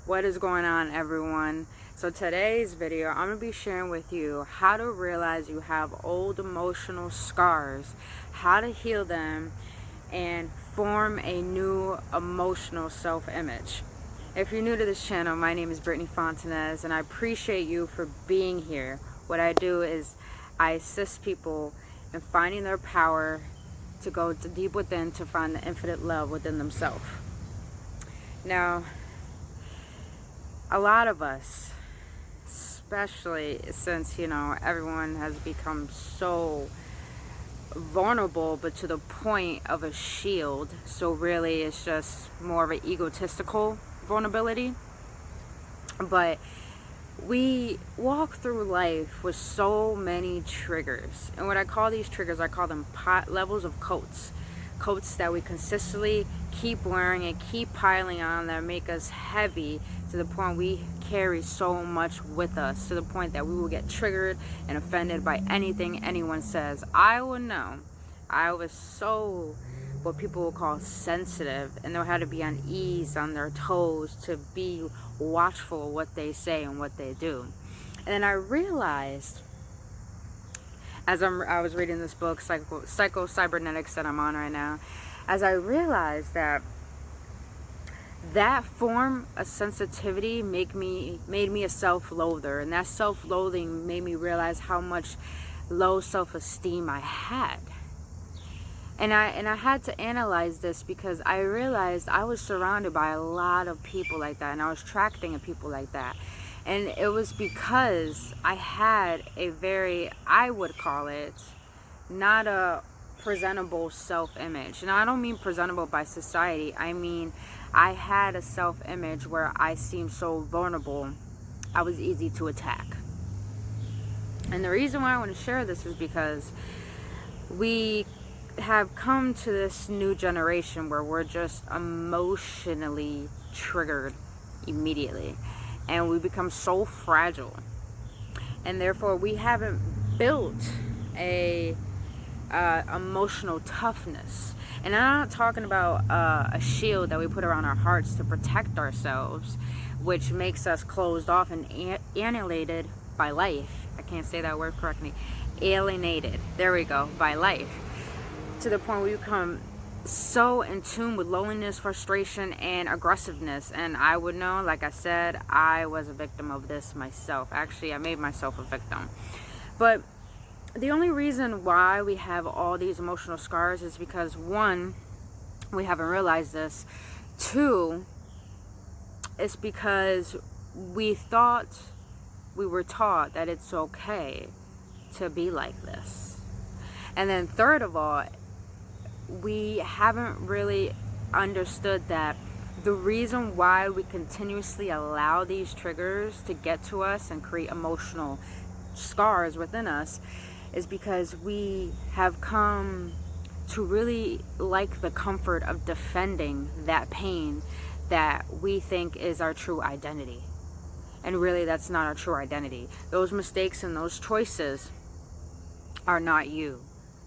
What is going on, everyone? So today's video, I'm going to be sharing with you how to realize you have old emotional scars, how to heal them, and form a new emotional self-image. If you're new to this channel, my name is Brittany Fontanez, and I appreciate you for being here. What I do is I assist people in finding their power to go deep within to find the infinite love within themselves. Now, a lot of us, especially since, everyone has become so vulnerable, but to the point of a shield. So really it's just more of an egotistical vulnerability. But we walk through life with so many triggers. And what I call these triggers, I call them levels of coats. Coats that we consistently keep wearing and keep piling on that make us heavy to the point we carry so much with us, to the point that we will get triggered and offended by anything anyone says. I will know I was so what people will call sensitive, and know how to be on ease, on their toes, to be watchful of what they say and what they do. And then I realized, as I was reading this book, Psycho Cybernetics, that I'm on right now, as I realized that form of sensitivity made me a self-loather, and that self-loathing made me realize how much low self-esteem I had. And I had to analyze this, because I realized I was surrounded by a lot of people like that, and I was attracting people like that. And it was because I had a very, I would call it, not a presentable self-image. And I don't mean presentable by society. I mean, I had a self-image where I seemed so vulnerable. I was easy to attack. And the reason why I want to share this is because we have come to this new generation where we're just emotionally triggered immediately, and we become so fragile, and therefore we haven't built a emotional toughness. And I'm not talking about a shield that we put around our hearts to protect ourselves, which makes us closed off and alienated by life. I can't say that word correctly. Alienated, there we go, by life, to the point where you become so in tune with loneliness, frustration, and aggressiveness. And I would know, like I said, I was a victim of this myself. Actually, I made myself a victim. But the only reason why we have all these emotional scars is because, one, we haven't realized this. Two, it's because we were taught that it's okay to be like this. And then third of all, we haven't really understood that the reason why we continuously allow these triggers to get to us and create emotional scars within us is because we have come to really like the comfort of defending that pain that we think is our true identity. And really, that's not our true identity. Those mistakes and those choices are not you.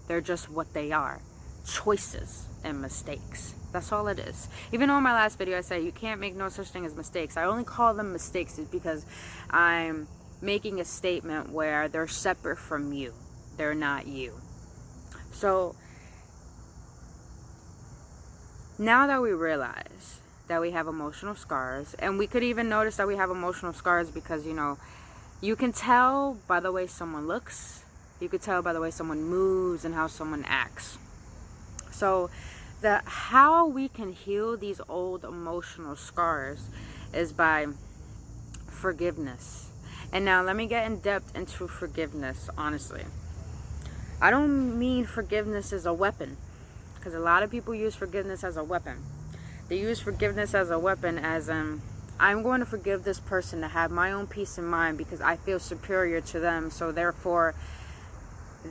They're just what they are. Choices and mistakes. That's all it is. Even though in my last video I said you can't make no such thing as mistakes, I only call them mistakes is because I'm making a statement where they're separate from you. They're not you. So now that we realize that we have emotional scars, and we could even notice that we have emotional scars because, you can tell by the way someone looks, you could tell by the way someone moves and how someone acts. So how we can heal these old emotional scars is by forgiveness. And now let me get in depth into forgiveness, honestly. I don't mean forgiveness as a weapon, because a lot of people use forgiveness as a weapon. They use forgiveness as a weapon as in, I'm going to forgive this person to have my own peace of mind because I feel superior to them, so therefore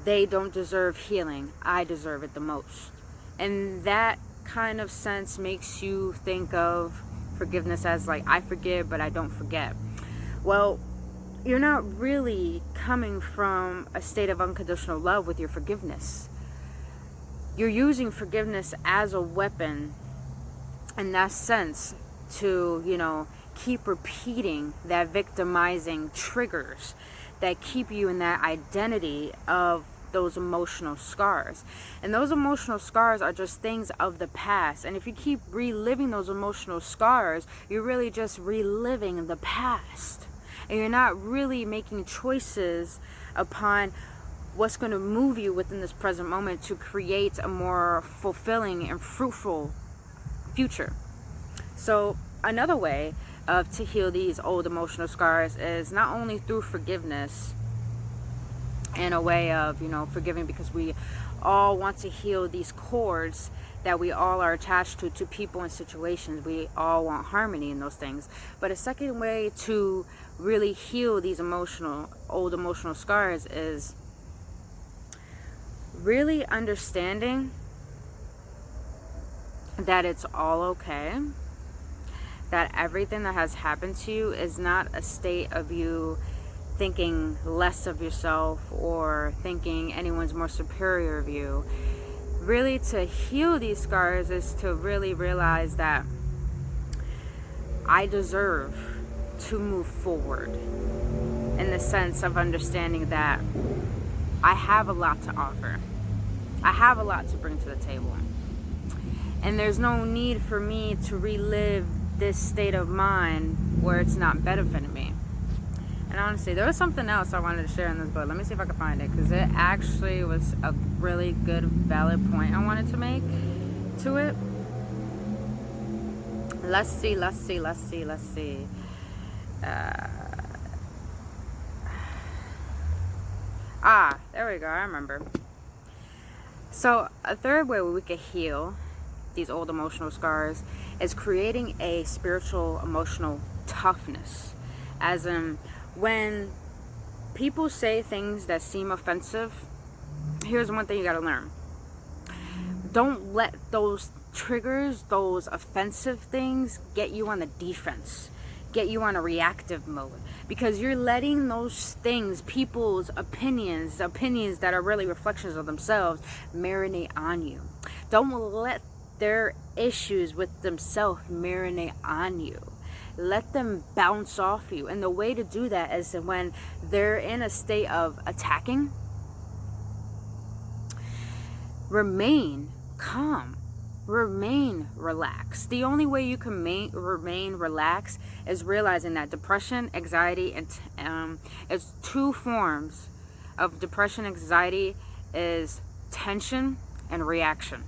they don't deserve healing. I deserve it the most. And that kind of sense makes you think of forgiveness as like, I forgive but I don't forget. Well, you're not really coming from a state of unconditional love with your forgiveness. You're using forgiveness as a weapon in that sense to, keep repeating that victimizing triggers that keep you in that identity of those emotional scars. And those emotional scars are just things of the past. And if you keep reliving those emotional scars, you're really just reliving the past. And you're not really making choices upon what's going to move you within this present moment to create a more fulfilling and fruitful future. So another way to heal these old emotional scars is not only through forgiveness, in a way of, forgiving, because we all want to heal these cords that we all are attached to people and situations. We all want harmony in those things. But a second way to really heal these old emotional scars is really understanding that it's all okay, that everything that has happened to you is not a state of you thinking less of yourself or thinking anyone's more superior of you. Really, to heal these scars is to really realize that I deserve to move forward, in the sense of understanding that I have a lot to offer. I have a lot to bring to the table. And there's no need for me to relive this state of mind where it's not benefiting me. And honestly, there was something else I wanted to share in this book. Let me see if I can find it, because it actually was a really good, valid point I wanted to make to it. Let's see. There we go. I remember. So a third way we could heal these old emotional scars is creating a spiritual emotional toughness. As in, when people say things that seem offensive, here's one thing you gotta learn. Don't let those triggers, those offensive things, get you on the defense, get you on a reactive mode, because you're letting those things, people's opinions that are really reflections of themselves, marinate on you. Don't let their issues with themselves marinate on you. Let them bounce off you. And the way to do that is when they're in a state of attacking, remain calm, remain relaxed. The only way you can remain relaxed is realizing that depression, anxiety, and it's two forms of depression. Anxiety is tension and reaction.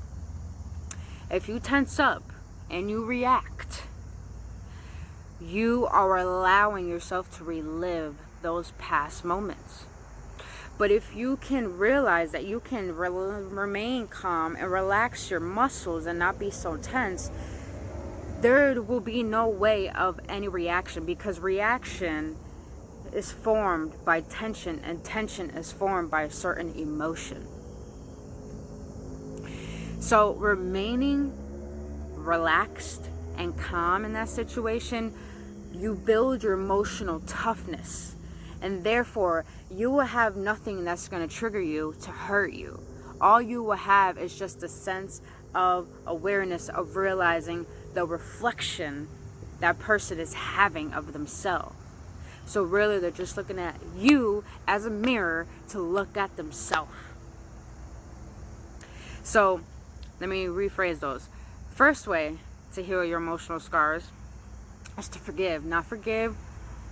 If you tense up and you react, you are allowing yourself to relive those past moments. But if you can realize that you can remain calm and relax your muscles and not be so tense, there will be no way of any reaction, because reaction is formed by tension, and tension is formed by a certain emotion. So remaining relaxed and calm in that situation, you build your emotional toughness, and therefore you will have nothing that's going to trigger you to hurt you. All you will have is just a sense of awareness of realizing the reflection that person is having of themselves. So really, they're just looking at you as a mirror to look at themselves. So let me rephrase those. First way to heal your emotional scars is to forgive. Not forgive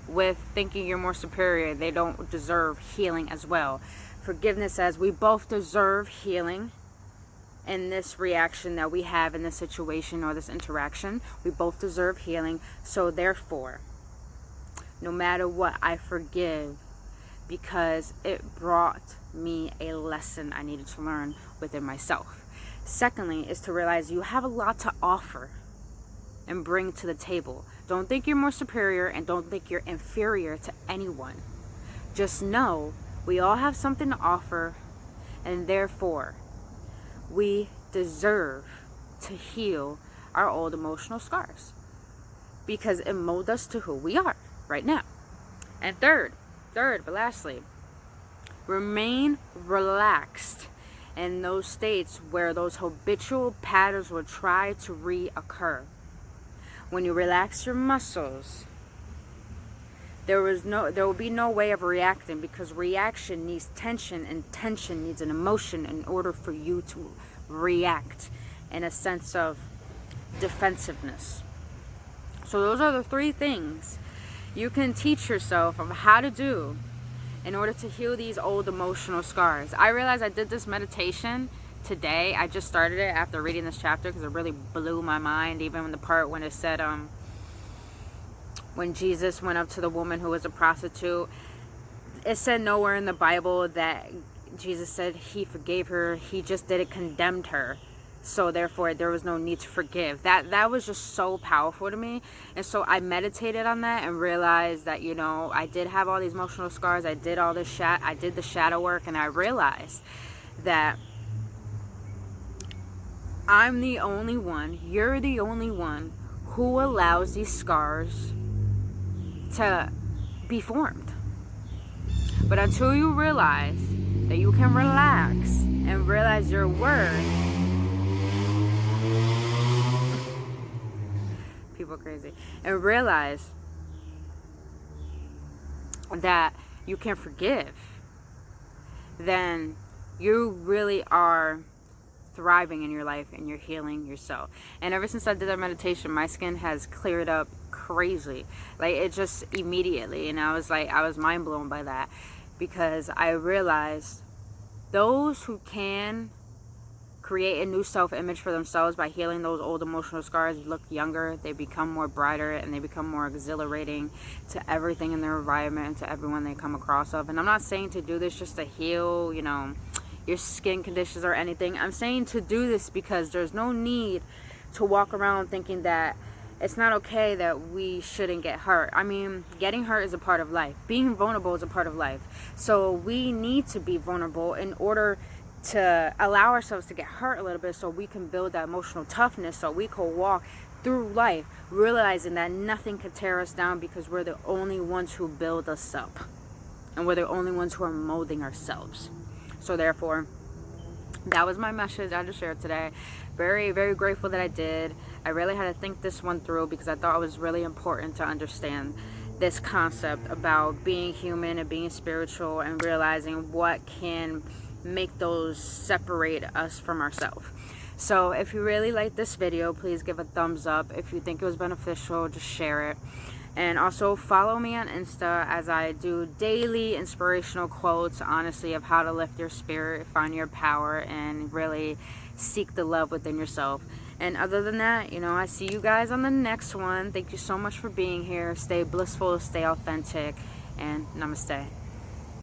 with thinking you're more superior, they don't deserve healing as well. Forgiveness says we both deserve healing in this reaction that we have in this situation or this interaction. We both deserve healing. So therefore, no matter what, I forgive, because it brought me a lesson I needed to learn within myself. Secondly, is to realize you have a lot to offer and bring to the table. Don't think you're more superior, and don't think you're inferior to anyone. Just know we all have something to offer, and therefore we deserve to heal our old emotional scars, because it molds us to who we are right now. And third but lastly, remain relaxed in those states where those habitual patterns will try to reoccur. When you relax your muscles, there will be no way of reacting, because reaction needs tension, and tension needs an emotion in order for you to react in a sense of defensiveness. So those are the 3 things you can teach yourself of how to do in order to heal these old emotional scars. I realized I did this meditation today. I just started it after reading this chapter because it really blew my mind, even in the part when it said when Jesus went up to the woman who was a prostitute. It said nowhere in the Bible that Jesus said he forgave her. He just didn't condemn her. So therefore there was no need to forgive. That was just so powerful to me. And so I meditated on that and realized that, you know, I did have all these emotional scars. I did all this I did the shadow work, and I realized that I'm the only one, you're the only one who allows these scars to be formed. But until you realize that you can relax and realize your worth, people crazy, and realize that you can forgive, then you really are thriving in your life and you're healing yourself. And ever since I did that meditation, my skin has cleared up crazy. Like, it just immediately. And I was mind blown by that, because I realized those who can create a new self-image for themselves by healing those old emotional scars look younger, they become more brighter, and they become more exhilarating to everything in their environment and to everyone they come across of. And I'm not saying to do this just to heal, you know, your skin conditions or anything. I'm saying to do this because there's no need to walk around thinking that it's not okay, that we shouldn't get hurt. I mean, getting hurt is a part of life. Being vulnerable is a part of life. So we need to be vulnerable in order to allow ourselves to get hurt a little bit, so we can build that emotional toughness, so we can walk through life realizing that nothing can tear us down, because we're the only ones who build us up, and we're the only ones who are molding ourselves. So therefore, that was my message I just shared today. Very, very grateful that I did. I really had to think this one through, because I thought it was really important to understand this concept about being human and being spiritual, and realizing what can make those separate us from ourselves. So if you really like this video, please give a thumbs up. If you think it was beneficial, just share it. And also follow me on Insta, as I do daily inspirational quotes, honestly, of how to lift your spirit, find your power, and really seek the love within yourself. And other than that, you know, I see you guys on the next one. Thank you so much for being here. Stay blissful, stay authentic, and namaste.